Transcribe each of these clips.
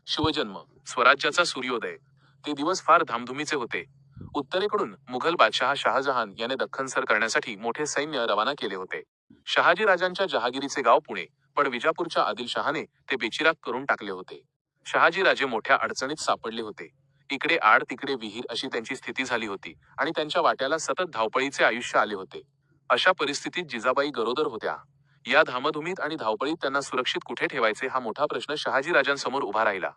शिवजन्म, स्वराज्याचा सूर्योदय. ते दिवस फार धामधुमीचे होते. उत्तरेकडून मुघल बादशहा शहाजहान याने दख्खन सर करण्यासाठी मोठे सैन्य रवाना केले होते. शहाजी राजांच्या जहागिरीचे गाव पुणे, पण विजापूरच्या आदिलशहाने ते बेचिराग करून टाकले होते. शहाजी राजे मोठ्या अडचणीत सापडले होते. इकडे आड तिकडे विहीर अशी त्यांची स्थिती झाली होती आणि त्यांच्या वाट्याला सतत धावपळीचे आयुष्य आले होते. अशा परिस्थितीत जिजाबाई गरोदर होत्या. या धामधुमीत आणि धावपळीत त्यांना सुरक्षित कुठे ठेवायचे हा मोठा प्रश्न शहाजी राजांसमोर उभा राहिला.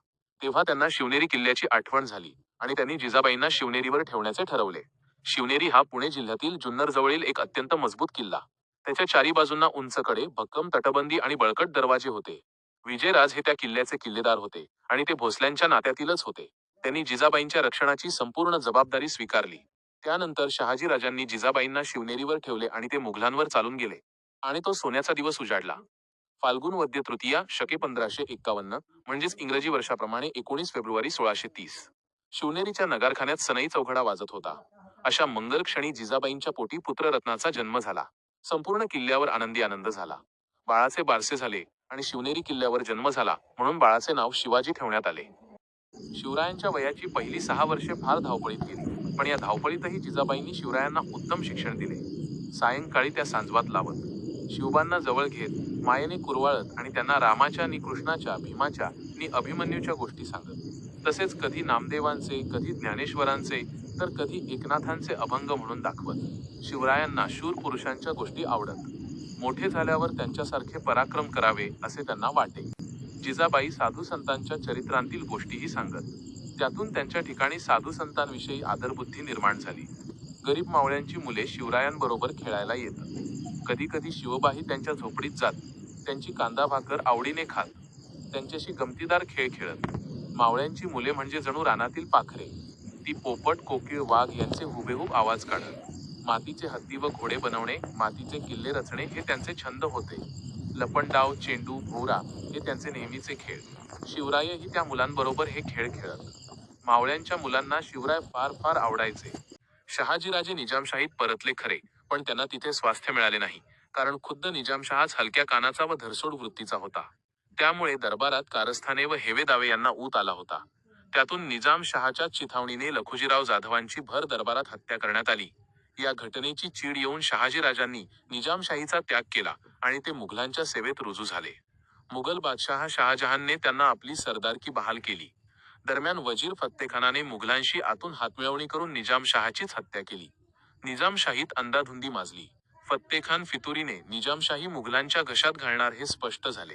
तेव्हा त्यांना शिवनेरी किल्ल्याची आठवण झाली आणि त्यांनी जिजाबाईंना शिवनेरीवर ठेवण्याचे ठरवले. शिवनेरी हा पुणे जिल्ह्यातील जुन्नर जवळील एक अत्यंत मजबूत किल्ला. त्याच्या चारी बाजूंना उंच कडे, भक्कम तटबंदी आणि बळकट दरवाजे होते. विजयराज हे त्या किल्ल्याचे किल्लेदार होते आणि ते भोसल्यांच्या नात्यातीलच होते. त्यांनी जिजाबाईंच्या रक्षणाची संपूर्ण जबाबदारी स्वीकारली. त्यानंतर शहाजी राजांनी जिजाबाईंना शिवनेरीवर ठेवले आणि ते मुघलांवर चालून गेले. आणि तो सोन्याचा दिवस उजाडला. फाल्गुन वद्य तृतीया शके 1551, म्हणजेच इंग्रजी वर्षाप्रमाणे 19 फेब्रुवारी 1630. शिवनेरीच्या नगारखान्यात सनई चौघडा वाजत होता. अशा मंगल क्षणी जिजाबाईंच्या पोटी पुत्ररत्नाचा जन्म झाला. संपूर्ण किल्ल्यावर आनंदी आनंद झाला. बाळाचे बारसे झाले आणि शिवनेरी किल्ल्यावर जन्म झाला म्हणून बाळाचे नाव शिवाजी ठेवण्यात आले. शिवरायांच्या वयाची पहिली 6 वर्षे फार धावपळीत गेली, पण या धावपळीतही जिजाबाईंनी शिवरायांना उत्तम शिक्षण दिले. सायंकाळी त्या सांजवात लावत, शिवबांना जवळ घेत, मायेने कुरवाळत आणि त्यांना रामाच्या नि कृष्णाच्या, भीमाच्या नि अभिमन्यूच्या गोष्टी सांगत. तसेच कधी नामदेवांचे, कधी ज्ञानेश्वरांचे, तर कधी एकनाथांचे अभंग म्हणून दाखवत. शिवरायांना शूर पुरुषांच्या गोष्टी आवडत. मोठे झाल्यावर त्यांच्यासारखे पराक्रम करावे असे त्यांना वाटे. जिजाबाई साधू संतांच्या चरित्रांतील गोष्टीही सांगत. त्यातून त्यांच्या ठिकाणी साधू संतांविषयी आदरबुद्धी निर्माण झाली. गरीब मावळ्यांची मुले शिवरायांबरोबर खेळायला येत. कधी कधी शिवबाही त्यांच्या झोपडीत जात. त्यांची कांदा भाकर आवडीने खात. त्यांच्याशी गमतीदार खेळ खेळत. मावळ्यांची मुले म्हणजे जणू रानातील पाखरे. ती पोपट, कोकिळ, वाघ यांचे हुबेहूब आवाज काढत. मातीचे हत्ती व घोडे बनवणे, मातीचे किल्ले रचणे हे त्यांचे छंद होते. लपंडाव, चेंडू, भोवरा हे त्यांचे नेहमीचे खेळ. शिवरायही त्या मुलांबरोबर हे खेळ खेळत. मावळ्यांच्या मुलांना शिवराय फार फार आवडायचे. शहाजीराजे निजामशाहीत परतले खरे, पण त्यांना तिथे स्वास्थ्य मिळाले नाही, कारण खुद्द निजामशहाच हलक्या कानाचा व धरसोड वृत्तीचा होता. त्यामुळे दरबारात कारस्थाने व हेवेदावे यांना ऊत आला होता. त्यातून निजामशहाच्या चिथावणीने लखुजीराव जाधवांची भर दरबारात हत्या करण्यात आली. या घटनेची चीड येऊन शहाजीराजांनी निजामशाहीचा त्याग केला आणि ते मुघलांच्या सेवेत रुजू झाले. मुघल बादशहा शहाजहानने त्यांना आपली सरदारकी बहाल केली. दरम्यान वजीर फत्तेखानाने मुघलांशी आतून हातमिळवणी करून निजामशहाचीच हत्या केली. निजामशाहीत अंधाधुंदी माजली. फत्तेखान फितुरीने निजामशाही मुघलांच्या घशात घालणार हे स्पष्ट झाले.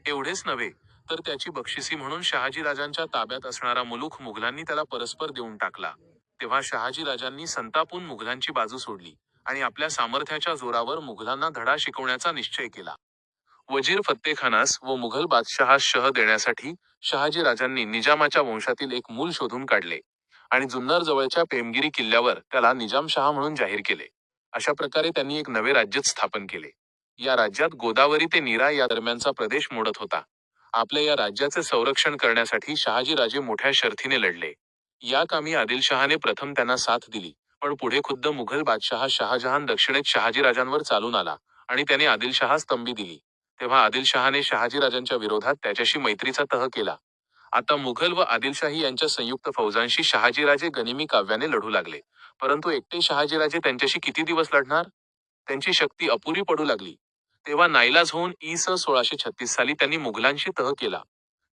एवढेच नव्हे, तर त्याची बक्षिसी म्हणून शहाजीराजांच्या ताब्यात असणारा मुलूख मुघलांनी त्याला परस्पर देऊन टाकला. तेव्हा शहाजीराजांनी संतापून मुघलांची बाजू सोडली आणि आपल्या सामर्थ्याच्या जोरावर मुघलांना धडा शिकवण्याचा निश्चय केला. वजीर फत्तेखानास व मुघल बादशहास शह देण्यासाठी शहाजीराजांनी निजामाच्या वंशातील एक मूल शोधून काढले आणि जुन्नर जवळच्या पेमगिरी किल्ल्यावर त्याला निजामशहा म्हणून जाहीर केले. अशा प्रकारे त्यांनी एक नवे राज्यच स्थापन केले. या राज्यात गोदावरी ते नीरा या दरम्यानचा प्रदेश मोडत होता. आपल्या या राज्याचे संरक्षण करण्यासाठी शहाजीराजे मोठ्या शर्थीने लढले. या कामी आदिलशहाने प्रथम त्यांना साथ दिली, पण पुढे खुद्द मुघल बादशहा शहाजहान दक्षिणेत शहाजीराजांवर चालून आला आणि त्याने आदिलशहास तंबी दिली. तेव्हा आदिलशहाने शहाजीराजांच्या विरोधात त्याच्याशी मैत्रीचा तह केला. आता मुघल व आदिलशाही यांच्या संयुक्त फौजांशी शहाजीराजे गनिमी काव्याने लढू लागले, परंतु एकटे शहाजीराजे त्यांच्याशी किती दिवस लढणार? त्यांची शक्ती अपुरी पडू लागली. तेव्हा नाईलाज होऊन इ.स. 1636 साली त्यांनी मुघलांशी तह केला.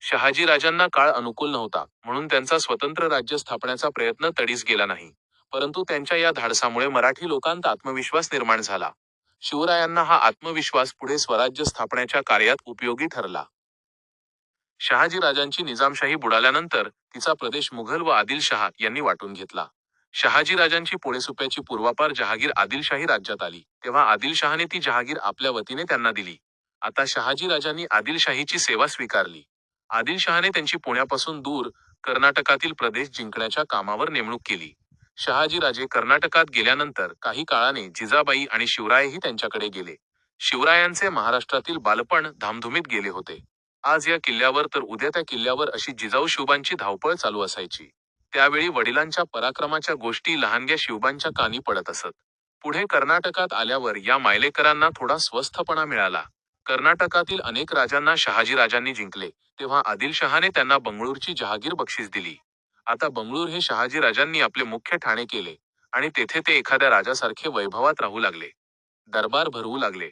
शहाजीराजांना काळ अनुकूल नव्हता, म्हणून त्यांचा स्वतंत्र राज्य स्थापण्याचा प्रयत्न तडीस गेला नाही. परंतु त्यांच्या या धाडसामुळे मराठी लोकांत आत्मविश्वास निर्माण झाला. शिवरायांना हा आत्मविश्वास पुढे स्वराज्य स्थापण्याच्या कार्यात उपयोगी ठरला. शहाजीराजांची निजामशाही बुडाल्यानंतर तिचा प्रदेश मुघल व आदिलशहा यांनी वाटून घेतला. शहाजीराजांची पोळेसुप्याची पूर्वापार जहागीर आदिलशाही राज्यात आली, तेव्हा आदिलशहाने ती जहागीर आपल्या वतीने त्यांना दिली. आता शहाजीराजांनी आदिलशाहीची सेवा स्वीकारली. आदिलशहाने त्यांची पुण्यापासून दूर कर्नाटकातील प्रदेश जिंकण्याच्या कामावर नेमणूक केली. शहाजीराजे कर्नाटकात गेल्यानंतर काही काळाने जिजाबाई आणि शिवरायही त्यांच्याकडे गेले. शिवरायांचे महाराष्ट्रातील बालपण धामधुमीत गेले होते. आज या किल्ल्यावर तर उद्या त्या किल्ल्यावर अशी जिजाऊ शिवबांची धावपळ चालू असायची. त्यावेळी वडिलांच्या पराक्रमाच्या गोष्टी लहानग्या शिवबांच्या कानी पडत असत. पुढे कर्नाटकात आल्यावर या मायलेकरांना थोडा स्वस्थपणा मिळाला. कर्नाटकातील अनेक राजांना शहाजी राजांनी जिंकले तेव्हा आदिलशहाने त्यांना बंगळूरची जहागीर बक्षीस दिली. आता बंगळूर हे शहाजी राजांनी आपले मुख्य ठाणे केले आणि तेथे ते एखाद्या राजासारखे वैभवात राहू लागले. दरबार भरवू लागले.